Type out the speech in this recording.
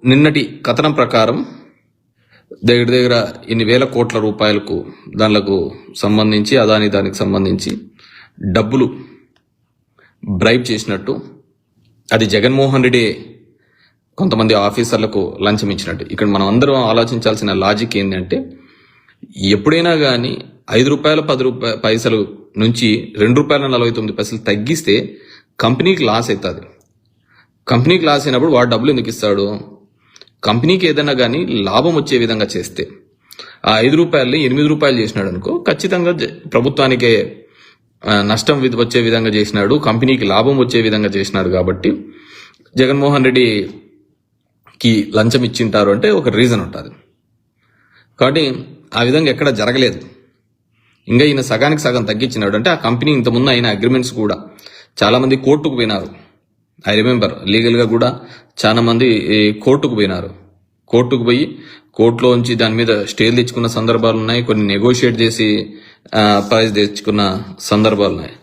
నిన్నటి కథనం ప్రకారం దగ్గర ఇన్ని వేల కోట్ల రూపాయలకు దానికి సంబంధించి దానికి సంబంధించి డబ్బులు బ్రైబ్ చేసినట్టు, అది జగన్మోహన్ రెడ్డి కొంతమంది ఆఫీసర్లకు లంచం ఇచ్చినట్టు. ఇక్కడ మనం అందరం ఆలోచించాల్సిన లాజిక్ ఏంటంటే, ఎప్పుడైనా కానీ ₹5 10 పైసలు నుంచి ₹2.49 తగ్గిస్తే కంపెనీకి లాస్ అవుతుంది. కంపెనీకి లాస్ అయినప్పుడు వాడు డబ్బులు ఎందుకు ఇస్తాడు? కంపెనీకి ఏదైనా కానీ లాభం వచ్చే విధంగా చేస్తే, ఆ ₹5 ₹8 చేసినాడు అనుకో, ఖచ్చితంగా ప్రభుత్వానికే నష్టం వచ్చే విధంగా చేసినాడు, కంపెనీకి లాభం వచ్చే విధంగా చేసినాడు. కాబట్టి జగన్మోహన్ రెడ్డికి లంచం ఇచ్చింటారు అంటే ఒక రీజన్ ఉంటుంది. కాబట్టి ఆ విధంగా ఎక్కడ జరగలేదు. ఇంకా ఈయన సగానికి సగం తగ్గించినాడు అంటే ఆ కంపెనీ ఇంతకుముందు అయిన అగ్రిమెంట్స్ కూడా చాలా మంది కోర్టుకు పోయినారు. ఐ రిమెంబర్, లీగల్గా కూడా చాలా మంది కోర్టుకు పోయినారు. కోర్టుకు పోయి కోర్టులో ఉంచి దాని మీద స్టేలు తెచ్చుకున్న సందర్భాలు ఉన్నాయి, కొన్ని నెగోషియేట్ చేసి ప్రైజ్ తెచ్చుకున్న సందర్భాలు ఉన్నాయి.